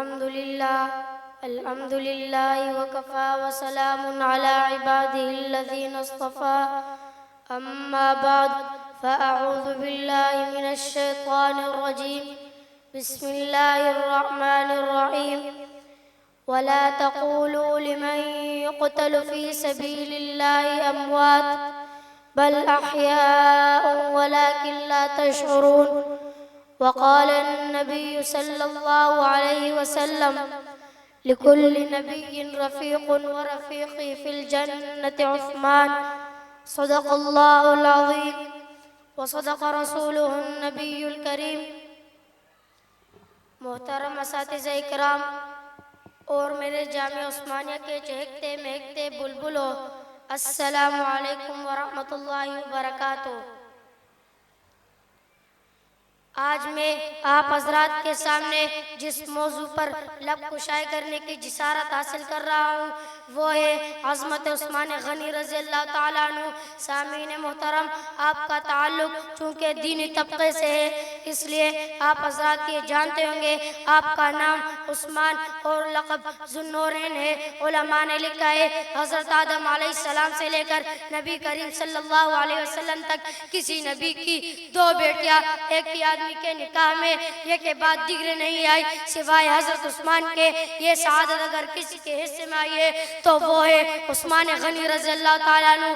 الحمد لله وكفى وسلام على عباده الذين اصطفى أما بعد فأعوذ بالله من الشيطان الرجيم بسم الله الرحمن الرحيم ولا تقولوا لمن يقتل في سبيل الله أموات بل أحياء ولكن لا تشعرون وقال النبي صلى الله عليه وسلم لكل نبي رفيق ورفيقي في الجنة عثمان صدق الله العظيم وصدق رسوله النبي الكريم. محترم اساتذہ اکرام اور میرے جامعہ عثمانیہ کے چہکتے مہکتے بلبلوں، السلام علیکم ورحمۃ اللہ وبرکاتہ. آج میں آپ حضرات کے سامنے جس موضوع پر لب کشائی کرنے کی جسارت حاصل کر رہا ہوں وہ ہے عظمت عثمان غنی رضی اللہ تعالیٰ عنہ. سامعین محترم، آپ کا تعلق چونکہ دینی طبقے سے ہے اس لیے آپ حضرات یہ جانتے ہوں گے آپ کا نام عثمان اور لقب ذوالنورین ہے. علماء نے لکھا ہے حضرت آدم علیہ السلام سے لے کر نبی کریم صلی اللہ علیہ وسلم تک کسی نبی کی دو بیٹیاں ایک ہی آدمی کے نکاح میں ایک کے بعد دیگرے نہیں آئی سوائے حضرت عثمان کے. یہ سعادت اگر کسی کے حصے میں آئی ہے تو وہ ہے عثمان غنی رضی اللہ تعالیٰ عنہ.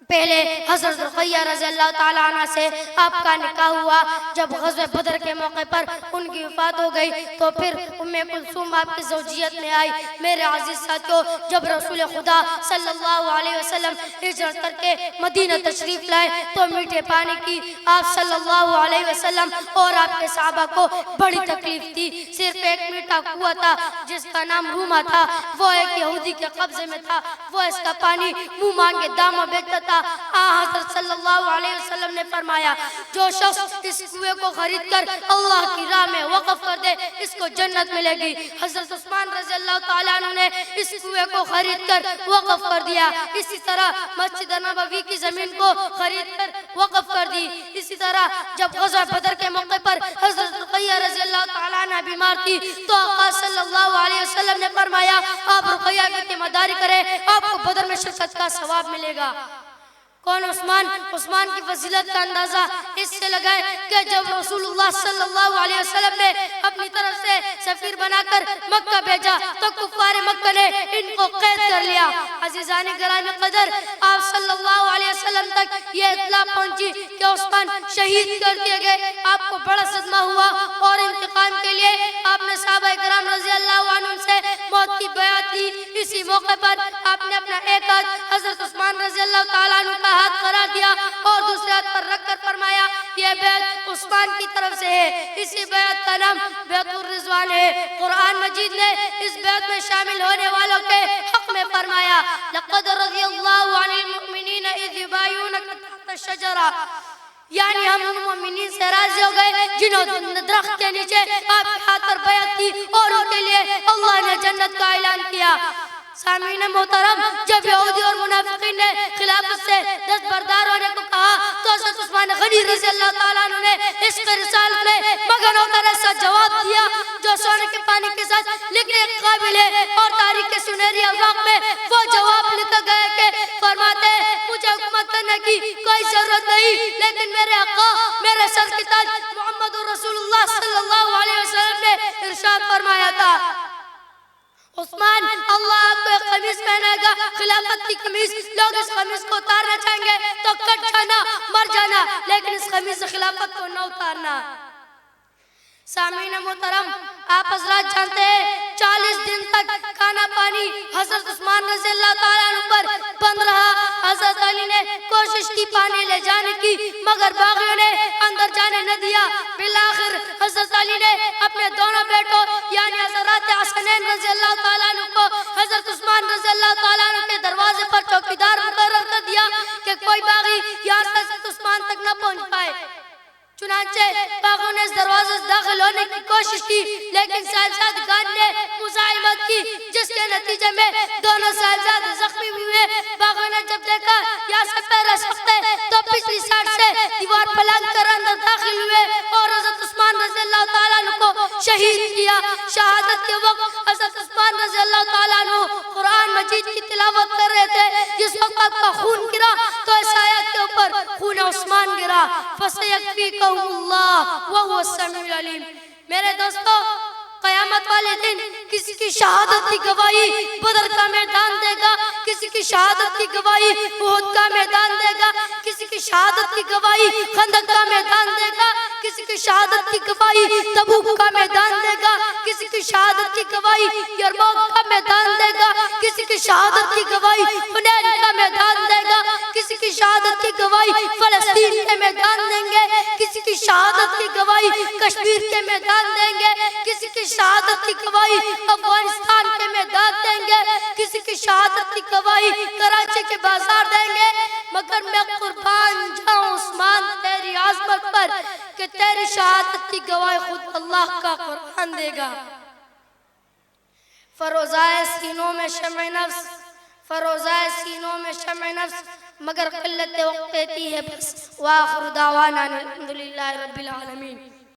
پہلے حضرت رقیہ رضی اللہ تعالیٰ عنہ سے آپ کا نکاح ہوا. جب غزوہ بدر کے موقع پر ان کی وفات ہو گئی تو پھر ام کلثوم آپ کی زوجیت میں آئی. میرے عزیز ساتھیو، جب رسول خدا صلی اللہ علیہ وسلم ہجرت کر کے مدینہ تشریف لائے تو میٹھے پانی کی آپ صلی اللہ علیہ وسلم اور آپ کے صحابہ کو بڑی تکلیف تھی. صرف ایک میٹھا کنواں تھا جس کا نام روما تھا، وہ ایک یہودی کے قبضے میں تھا. وہ اس کا پانی منہ مانگے داموں بیچتا تھا. حضرت صلی اللہ علیہ وسلم نے فرمایا جو شخص اس کنویں کو خرید کر اللہ کی راہ میں وقف کر دے اس کو جنت ملے گی. حضرت عثمان رضی اللہ تعالیٰ عنہ نے اس کنویں کو خرید کر وقف کر دیا. اسی طرح مسجد نبوی کی زمین کو خرید کر وقف کر دی. اسی طرح جب غزوہ بدر کے موقع پر حضرت رقیہ رضی اللہ تعالیٰ عنہ بیمار تھی تو آقا صلی اللہ علیہ وسلم نے فرمایا آپ رقیہ کی تیمارداری کریں، آپ کو بدر میں شرکت کا ثواب ملے گا. کون عثمان کی فضیلت کا اندازہ اس سے لگائے کہ جب رسول اللہ صلی اللہ علیہ وسلم نے اپنی طرف سے سفیر بنا کر مکہ بھیجا تو کفار مکہ نے ان کو قید کر لیا. عزیزان گرامی قدر، آپ صلی اللہ علیہ وسلم تک یہ اطلاع پہنچی کہ عثمان شہید کر دیے گئے. آپ کو بڑا صدمہ ہوا اور انتقام کے لیے آپ نے صحابہ کرام رضی اللہ عنہ سے موت کی بیعت دی. اسی موقع پر آپ نے اپنا ایک ہاتھ حضرت عثمان رضی اللہ تعالیٰ عنہ کا ہاتھ قرار دیا اور دوسرے ہاتھ پر رکھ کر فرمایا یہ بیعت عثمان کی طرف سے ہے. اسی بیعت کا نام بیعت الرضوان ہے. قرآن مجید نے اس بیعت میں شامل ہونے والوں کے حق میں فرمایا لقد رضی اللہ عن المؤمنین اذ یبایعونک تحت الشجرہ، یعنی ہم ان مومنین سے راضی ہو گئے جنہوں نے درخت کے نیچے آپ کے ہاتھ پر بیعت کی اور ان کے لیے اللہ نے جنت کا اعلان کیا. سامعین محترم، جب یہودی اور منافقین نے خلافت سے دستبردار ہونے کو کہا تو حضرت عثمان غنی رضی اللہ تعالیٰ عنہ نے عشق رسالت میں مگن ہو کر ایسا جواب دیا جو سونے کے پانی کے ساتھ لکھنے کے قابل ہے. اور تاریخ کے سنہری افاق میں وہ جواب لکھا گیا کہ فرماتے مجھے حکومت کرنے کی کوئی ضرورت نہیں، لیکن میرے آقا میرے سر کی تاج محمد رسول اللہ صلی اللہ علیہ وسلم نے ارشاد فرمایا تھا عثمان اللہ آپ کو ایک قمیص پہنائے گا، خلافت کی قمیص. لوگ اس قمیص کو اتارنا چاہیں گے تو کٹ جانا، مر جانا، لیکن اس قمیص سے خلافت کو نہ اتارنا. سامعین محترم، آپ حضرات جانتے ہیں 40 دن تک کھانا پانی حضرت عثمان رضی اللہ تعالیٰ عنہ پر بند رہا. حضرت علی نے کوشش کی پانی لے جانے کی مگر باغیوں نے اندر جانے نہ دیا. بالآخر حضرت علی نے اپنے دونوں بیٹوں یعنی حضرات حسنین رضی اللہ تعالیٰ عنہ کو حضرت عثمان رضی اللہ تعالیٰ عنہ کے دروازے پر چوکیدار مقرر کر دیا کہ کوئی باغی یہاں سے حضرت عثمان تک نہ پہنچ پائے. چنانچہ باغیوں نے اس دروازے سے داخل ہونے کی کوشش کی لیکن صاحبزادگان نے مزاحمت کی جس کے نتیجے میں دونوں صاحبزادے زخمی ہوئے۔ باغیوں نے جب دیکھا یہاں سے پہرا سخت ہے تو پچھلی سائڈ سے دیوار پلنگ کر اندر داخل ہوئے اور حضرت عثمان رضی اللہ تعالیٰ عنہ کو شہید کیا۔ شہادت کے وقت حضرت عثمان رضی اللہ تعالیٰ عنہ قرآن مجید کی تلاوت کر رہے تھے۔ جس وقت آپ کا خون گرا تو اس آیت کے اوپر خون عثمان گرا، فَسَيَكْفِيكَهُمُ اللَّهُ وَهُوَ السَّمِيعُ الْعَلِيمُ۔ میرے دوستو، قیامت والے دن کسی کی شہادت کی گواہی بدر کا میدان دے گا، کسی کی شہادت کی گواہی احد کا میدان دے گا، کسی کی شہادت کی گواہی خندق کا میدان دے گا، کسی کی شہادت کی گواہی تبوک کا میدان دے گا، کسی کی شہادت کی گواہی یرموک کا میدان دے گا، کسی کی شہادت کی گواہی حنین کا میدان دے گا، کسی کی شہادت کی گواہی فلسطین کے میدان دیں گے، کسی کی شہادت کی گواہی کشمیر کے میدان دیں گے، کسی کی شہادت کی گواہی افغانستان کے میدان دیں گے، کسی کی شہادت کی گواہی کراچی کے بازار دیں گے، مگر میں قربان جاؤں عثمان تیری عظمت پر کہ تیری شہادت کی گواہی خود اللہ کا قرآن دے گا۔ فروزائے سینوں میں شمع نفس، فروزائے سینوں میں شمع نفس، مگر قلت وقت دیتی ہے بس۔ وآخر دعوانا الحمدللہ رب العالمین۔